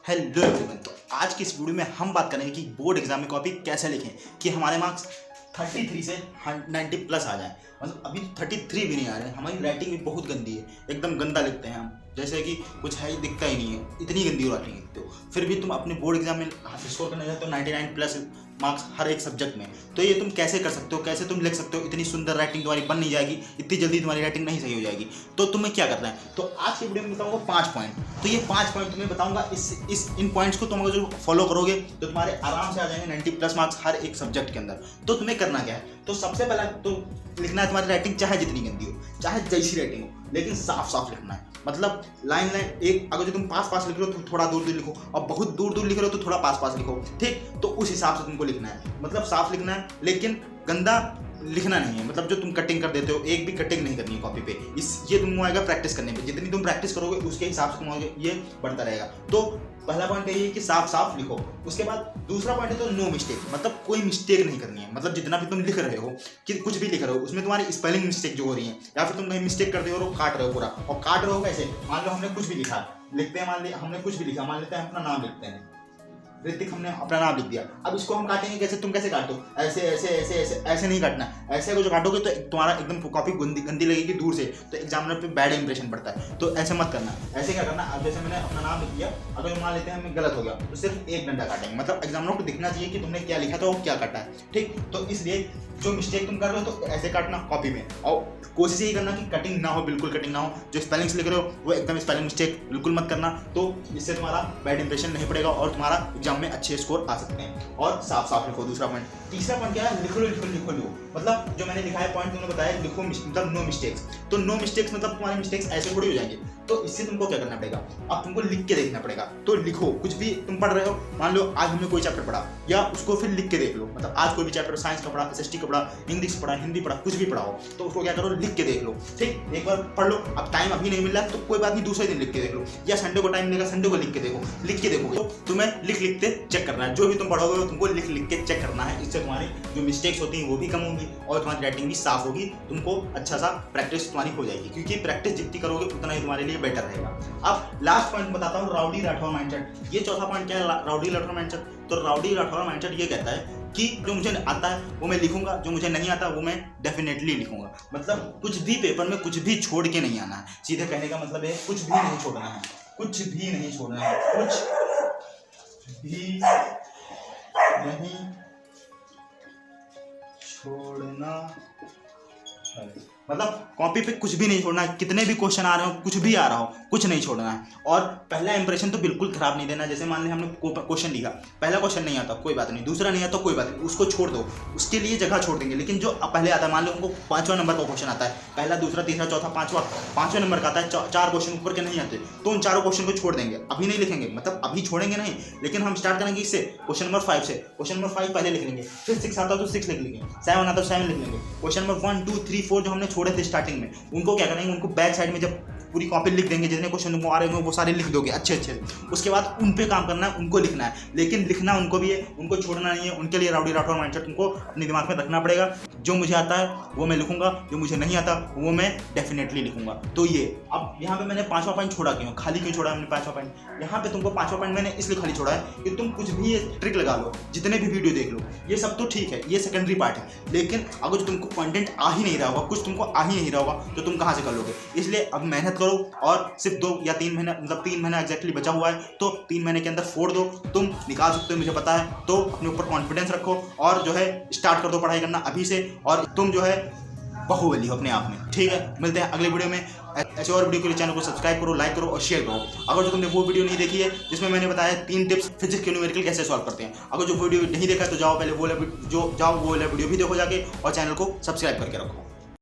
Hello everyone. तो आज की इस वीडियो में हम बात करेंगे कि बोर्ड एग्जाम में कॉपी कैसे लिखें कि हमारे मार्क्स 33 से 90 प्लस आ जाए। मतलब अभी 33 भी नहीं आ रहे हैं, हमारी राइटिंग भी बहुत गंदी है, एकदम गंदा लिखते हैं हम, जैसे कि कुछ है ही दिखता ही नहीं है, इतनी गंदी राइटिंग लिखते हो। फिर भी तुम अपने बोर्ड एग्जाम में स्कोर करने जाते हो 99 प्लस मार्क्स हर एक सब्जेक्ट में। तो ये तुम कैसे कर सकते हो, कैसे तुम लिख सकते हो? इतनी सुंदर राइटिंग तुम्हारी बन नहीं जाएगी, इतनी जल्दी तुम्हारी राइटिंग नहीं सही हो जाएगी। तो तुम्हें क्या करना है, तो आज की वीडियो में बताऊंगा 5 पॉइंट। तो ये 5 पॉइंट तुम्हें बताऊंगा, इन पॉइंट्स को तुम अगर जो फॉलो करोगे तो तुम्हारे आराम से आ जाएंगे 90 प्लस मार्क्स हर एक सब्जेक्ट के अंदर। तो तुम्हें करना क्या है, तो सबसे पहला तो लिखना है तुम्हारी राइटिंग चाहे जितनी गंदी हो, चाहे जैसी राइटिंग हो, लेकिन साफ साफ लिखना है। मतलब लाइन एक, अगर जो तुम पास लिख रहे हो तो थोड़ा दूर लिखो, और बहुत दूर लिख रहे हो तो थोड़ा पास लिखो, ठीक। तो उस हिसाब से तुमको लिखना है, मतलब साफ लिखना है, लेकिन गंदा लिखना नहीं है। मतलब जो तुम कटिंग कर देते हो, एक भी कटिंग नहीं करनी है कॉपी पे। ये तुमको आएगा प्रैक्टिस करने पे, जितनी तुम प्रैक्टिस करोगे उसके हिसाब से तुम्हारे ये बढ़ता रहेगा। तो पहला पॉइंट यही है कि साफ साफ लिखो। उसके बाद दूसरा पॉइंट है तो नो मिस्टेक, मतलब कोई मिस्टेक नहीं करनी है। मतलब जितना भी तुम लिख रहे हो, कि कुछ भी लिख रहे हो, उसमें तुम्हारी स्पेलिंग मिस्टेक जो हो रही है, या फिर तुम कहीं मिस्टेक कर रहे हो, काट रहे हो पूरा। और काट रहे हो कैसे, मान लो हमने कुछ भी लिखा, लिखते हैं, मान लिया हमने कुछ भी लिखा, मान लेते हैं अपना नाम लिखते हैं ऋतिक, हमने अपना नाम लिख दिया। अब इसको हम काटेंगे कैसे, तुम कैसे काटो, ऐसे ऐसे ऐसे ऐसे ऐसे नहीं काटना। ऐसे अगर जो काटोगे तो तुम्हारा एकदम कॉपी गंदी लगेगी दूर से, तो एग्जामिनर पे बैड इंप्रेशन पड़ता है। तो ऐसे मत करना। ऐसे क्या करना, अब जैसे मैंने अपना नाम लिख दिया, अगर मान लेते हैं हमें गलत हो गया तो सिर्फ एक डंडा काटेंगे। मतलब एग्जामिनर को दिखना चाहिए कि तुमने क्या लिखा था और क्या काटा है, ठीक। तो इसलिए जो मिस्टेक तुम कर रहे हो तो ऐसे काटना कॉपी में, और कोशिश यही करना कि कटिंग ना हो, बिल्कुल कटिंग ना हो। जो स्पेलिंग्स लिख रहे हो वो एकदम स्पेलिंग मिस्टेक बिल्कुल मत करना। तो इससे तुम्हारा बैड इंप्रेशन नहीं पड़ेगा और तुम्हारा एग्जाम में अच्छे स्कोर आ सकते हैं। और साफ साफ लिखो, दूसरा पॉइंट। तीसरा पॉइंट क्या है, लिखो। मतलब जो मैंने लिखा है पॉइंट तुमने बताया, लिखो, मतलब नो मिस्टेक्स। तो नो मिस्टेक्स मतलब तुम्हारे मिस्टेक्स ऐसे थोड़ी हो जाएंगे। तो इससे तुमको क्या करना पड़ेगा, अब तुमको लिख के देखना पड़ेगा। तो लिखो, कुछ भी तुम पढ़ रहे हो, मान लो आज हमने कोई चैप्टर पढ़ा, या उसको फिर लिख के देख लो। मतलब आज कोई भी चैप्टर साइंस का पढ़ा, SST का पढ़ा, इंग्लिश पढ़ा, हिंदी पढ़ा, कुछ भी पढ़ा हो, तो उसको क्या करो, लिख के देख लो, ठीक। एक बार पढ़ लो, अब टाइम अभी नहीं मिल रहा तो कोई बात नहीं, दूसरे दिन लिख के देख लो, या संडे को टाइम मिलेगा, संडे को लिख के देखो। लिख के देखोगे तो तुम्हें लिखते चेक करना है। जो भी तुम पढ़ोगे तुमको लिख के चेक करना है। इससे तुम्हारी जो मिस्टेक्स होती हैं वो भी कम होंगी और तुम्हारी राइटिंग भी साफ होगी। तुमको अच्छा सा प्रैक्टिस तुम्हारी हो जाएगी, क्योंकि प्रैक्टिस जितनी करोगे उतना ही तुम्हारे लिए बेटर रहेगा। अब लास्ट पॉइंट बताता हूँ, राउडी राठौर माइंडसेट। ये चौथा पॉइंट क्या है, राउडी राठौर माइंडसेट। तो राउडी राठौर माइंडसेट ये कहता है कि जो मुझे आता है वो मैं लिखूंगा, जो मुझे नहीं आता वो मैं डेफिनेटली लिखूंगा। मतलब कुछ भी पेपर में कुछ भी छोड़ के नहीं आना है। सीधे कहने का मतलब है कुछ भी नहीं छोड़ना है, कुछ भी नहीं छोड़ना है, कुछ भी नहीं छोड़ना है। मतलब कॉपी पे कुछ भी नहीं छोड़ना है, कितने भी क्वेश्चन आ रहे हो, कुछ भी आ रहा हो, कुछ नहीं छोड़ना है। और पहला इंप्रेशन तो बिल्कुल खराब नहीं देना। जैसे मान लें हमने क्वेश्चन लिखा, पहला क्वेश्चन नहीं आता कोई बात नहीं, दूसरा नहीं आता कोई बात नहीं, उसको छोड़ दो, उसके लिए जगह छोड़ देंगे। लेकिन जो पहले आता है, मान लो उनको 5वां नंबर का क्वेश्चन आता है, पहला, दूसरा, तीसरा, चौथा, 5वां नंबर का आता है, 4 क्वेश्चन ऊपर के नहीं आते, तो उन 4 क्वेश्चन को छोड़ देंगे, अभी नहीं लिखेंगे। मतलब अभी छोड़ेंगे नहीं, लेकिन हम स्टार्ट करेंगे इससे, क्वेश्चन नंबर 5 से। क्वेश्चन नंबर 5 पहले लिख लेंगे, फिर 6 आता तो 6 लिख लेंगे, 7 आता तो 7 लिख लेंगे। क्वेश्चन नंबर 1, 2, 3, 4 जो हमने छोड़े थे स्टार्टिंग में, उनको क्या करेंगे, उनको बैक साइड में जब पूरी कॉपी लिख देंगे, जितने क्वेश्चन तुमको आ रहे होंगे वो सारे लिख दोगे अच्छे। उसके बाद उन पे काम करना है, उनको लिखना है, लेकिन लिखना उनको भी है, उनको छोड़ना नहीं है। उनके लिए राउडी राठौर माइंडसेट तुमको अपने दिमाग में रखना पड़ेगा। जो मुझे आता है वो मैं लिखूंगा, जो मुझे नहीं आता वो मैं डेफिनेटली लिखूंगा। तो ये अब यहाँ पे मैंने 5वां पॉइंट छोड़ा क्यों, खाली क्यों छोड़ा हमने 5वां पॉइंट? यहाँ पे तुमको 5वां पॉइंट मैंने इसलिए खाली छोड़ा है कि तुम कुछ भी ट्रिक लगा लो, जितने भी वीडियो देख लो, ये सब तो ठीक है, ये सेकेंडरी पार्ट है। लेकिन अगर तुमको कंटेंट आ ही नहीं रहा होगा, कुछ तुमको आ ही नहीं रहा होगा, तो तुम कहाँ से कर लोगे? इसलिए अब मेहनत करो, और सिर्फ 2 या 3 महीने, मतलब 3 महीना एग्जैक्टली बचा हुआ है, तो 3 महीने के अंदर फोड़ दो, तुम निकाल सकते हो, मुझे पता है। तो अपने ऊपर कॉन्फिडेंस रखो और जो है स्टार्ट कर दो पढ़ाई करना अभी से, और तुम जो है बाहुबली हो अपने आप में, ठीक है। मिलते हैं अगले वीडियो में। ऐसे और वीडियो के लिए चैनल को सब्सक्राइब करो, लाइक करो और शेयर करो। अगर जो तुमने वो वीडियो नहीं देखी है जिसमें मैंने बताया 3 टिप्स फिजिक्स के न्यूमेरिकल कैसे सॉल्व करते हैं, अगर जो वीडियो नहीं देखा है तो जाओ पहले वो वाला वीडियो भी देखो जाके, और चैनल को सब्सक्राइब करके रखो।